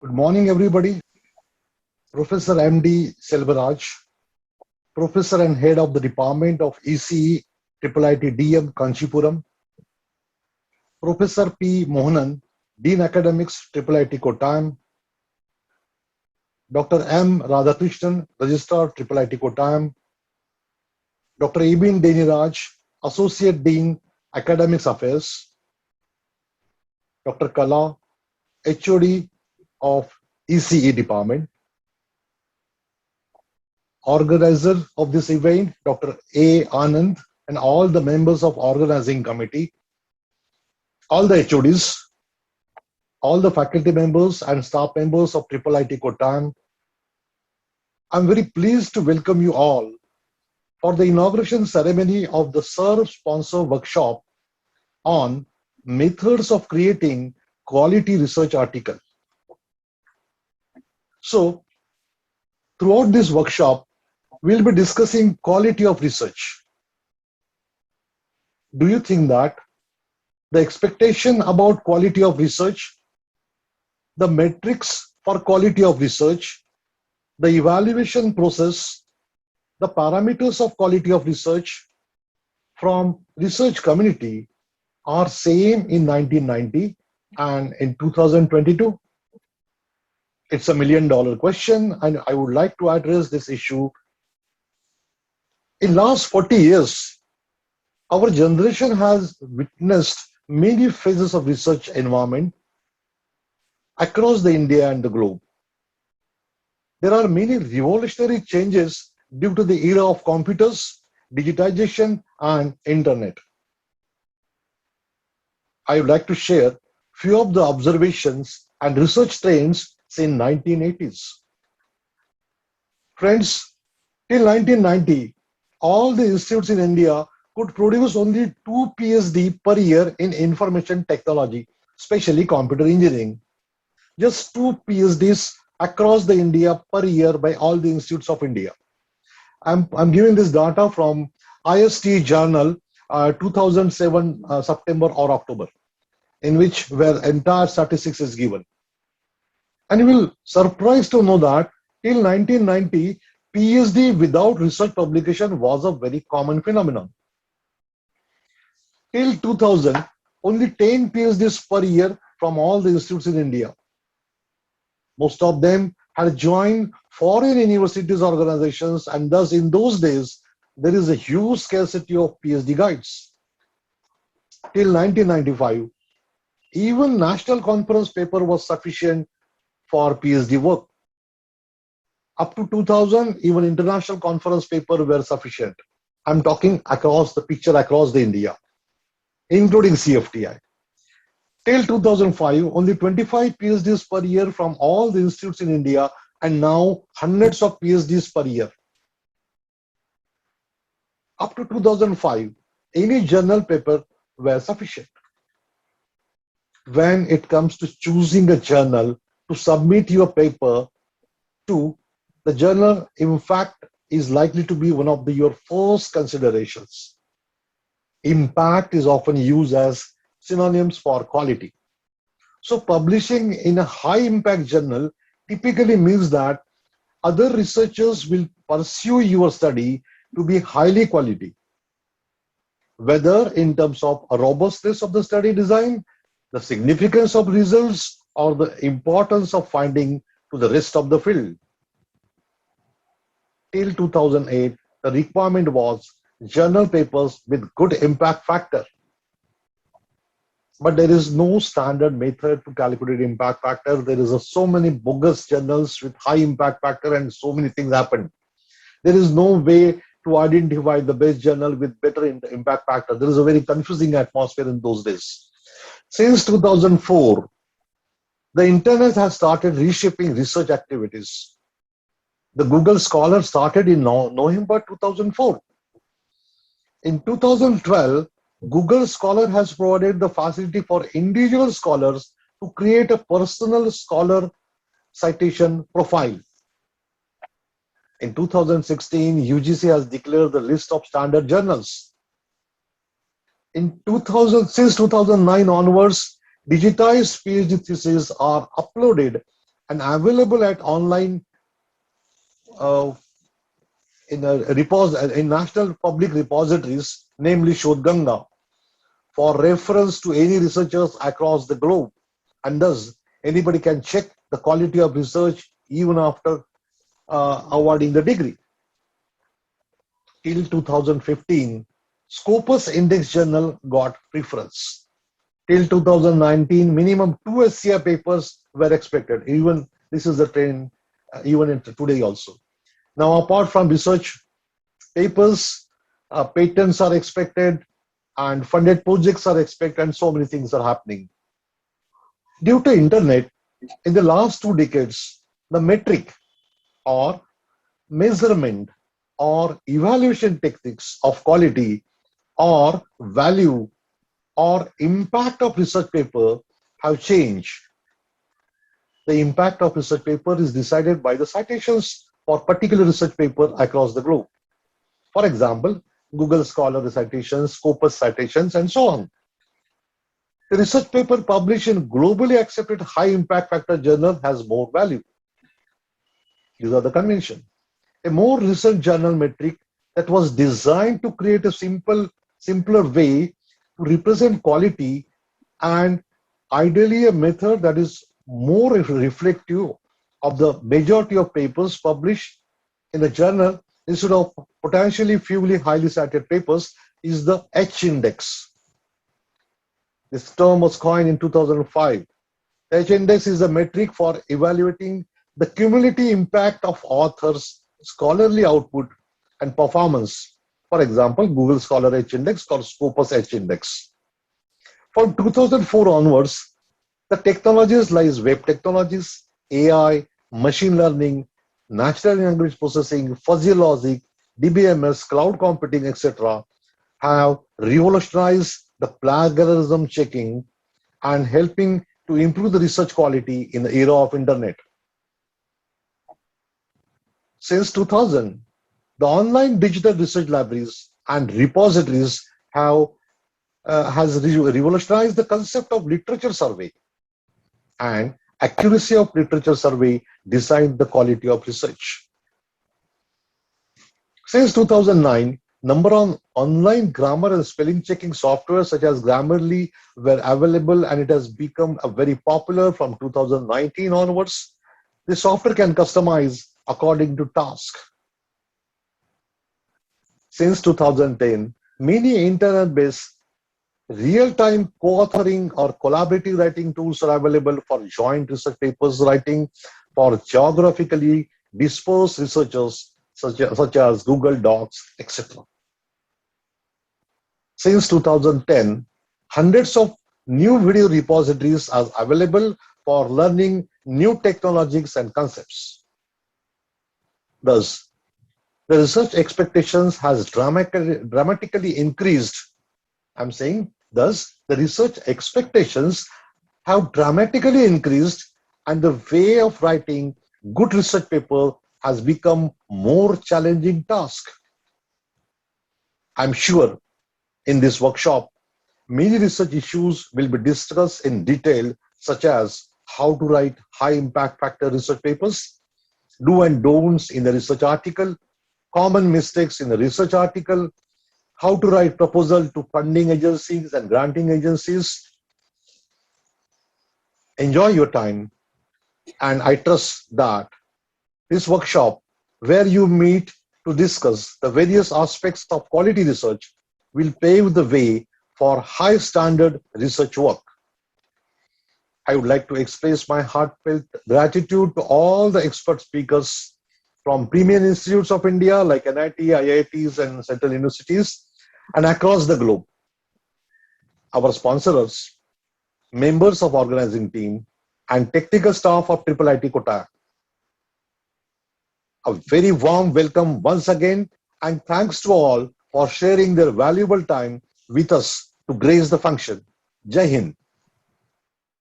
Good morning, everybody. Professor M.D. Selvaraj, Professor and Head of the Department of ECE, IIITDM, Kanchipuram. Professor P. Mohanan, Dean Academics, IIITKottayam. Dr. M. Radhakrishnan, Registrar, IIITKottayam. Dr. Ibin Deniraj, Associate Dean, Academics Affairs. Dr. Kala, HOD of ECE Department. Organizer of this event, Dr. A. Anand, and all the members of organizing committee, all the HODs, all the faculty members and staff members of IIITKottayam. I'm very pleased to welcome you all for the inauguration ceremony of the SERV-sponsored workshop on methods of creating quality research article. So, throughout this workshop, we'll be discussing quality of research. Do you think that the expectation about quality of research, the metrics for quality of research, the evaluation process, the parameters of quality of research from research community are same in 1990 and in 2022? It's a $1 million question, and I would like to address this issue. In last 40 years, our generation has witnessed many phases of research environment across the India and the globe. There are many revolutionary changes due to the era of computers, digitization, and internet. I would like to share few of the observations and research trends since 1980s. Friends, till 1990, all the institutes in India could produce only 2 PhD per year in information technology, especially computer engineering. Just 2 PhDs across the India per year by all the institutes of India. I'm giving this data from IST Journal 2007 September or October, in which where entire statistics is given. And you will surprised to know that till 1990, PhD without research publication was a very common phenomenon. Till 2000, only 10 PhDs per year from all the institutes in India. Most of them had joined foreign universities organizations, and thus in those days, there is a huge scarcity of PhD guides. Till 1995, even national conference paper was sufficient for PhD work. Up to 2000, even international conference paper were sufficient. I'm talking across the picture, across the India, including CFTI. Till 2005, only 25 PhDs per year from all the institutes in India, and now hundreds of PhDs per year. Up to 2005, any journal paper were sufficient. When it comes to choosing a journal to submit your paper to, the journal, in fact, is likely to be one of your first considerations. Impact is often used as synonyms for quality. So publishing in a high impact journal typically means that other researchers will pursue your study to be highly quality, whether in terms of a robustness of the study design, the significance of results, or the importance of finding to the rest of the field. Till 2008, the requirement was journal papers with good impact factor. But there is no standard method to calculate impact factor. There is so many bogus journals with high impact factor, and so many things happen. There is no way to identify the best journal with better impact factor. There is a very confusing atmosphere in those days. Since 2004, the internet has started reshaping research activities. The Google Scholar started in November 2004. In 2012, Google Scholar has provided the facility for individual scholars to create a personal scholar citation profile. In 2016, UGC has declared the list of standard journals. Since 2009 onwards, digitized PhD theses are uploaded and available at online uh, in national public repositories, namely Shodhganga, for reference to any researchers across the globe. And thus, anybody can check the quality of research even after awarding the degree. Till 2015, Scopus Index Journal got preference. Till 2019, minimum 2 SCI papers were expected. Even this is the trend, even in today also. Now, apart from research papers, patents are expected, and funded projects are expected, and so many things are happening. Due to internet, in the last 2 decades, the metric or measurement or evaluation techniques of quality or value or impact of research paper have changed. The impact of research paper is decided by the citations for particular research paper across the globe. For example, Google Scholar citations, Scopus citations, and so on. The research paper published in globally accepted high impact factor journal has more value. These are the convention. A more recent journal metric that was designed to create a simpler way to represent quality, and ideally a method that is more reflective of the majority of papers published in the journal instead of potentially fewly highly cited papers, is the H index. This term was coined in 2005. The H index is a metric for evaluating the cumulative impact of authors' scholarly output and performance. For example, Google Scholar H index or Scopus H index. From 2004 onwards, the technologies like web technologies, AI, machine learning, natural language processing, fuzzy logic, DBMS, cloud computing, etc., have revolutionized the plagiarism checking and helping to improve the research quality in the era of internet. Since 2000, the online digital research libraries and repositories has revolutionized the concept of literature survey, and accuracy of literature survey decide the quality of research. Since 2009, number of online grammar and spelling checking software such as Grammarly were available, and it has become a very popular from 2019 onwards. The software can customize according to task. Since 2010, many internet-based real-time co-authoring or collaborative writing tools are available for joint research papers writing for geographically dispersed researchers such as Google Docs, etc. Since 2010, hundreds of new video repositories are available for learning new technologies and concepts. Thus, the research expectations has dramatically increased. I'm saying, thus, the research expectations have dramatically increased, and the way of writing good research paper has become more challenging task. I'm sure in this workshop, many research issues will be discussed in detail, such as how to write high impact factor research papers, do and don'ts in the research article, common mistakes in the research article, how to write proposal to funding agencies and granting agencies. Enjoy your time, and I trust that this workshop, where you meet to discuss the various aspects of quality research, will pave the way for high standard research work. I would like to express my heartfelt gratitude to all the expert speakers from premier institutes of India like NIT, IITs, and central universities, and across the globe. Our sponsors, members of organizing team, and technical staff of IIITKottayam. A very warm welcome once again, and thanks to all for sharing their valuable time with us to grace the function. Jai Hind.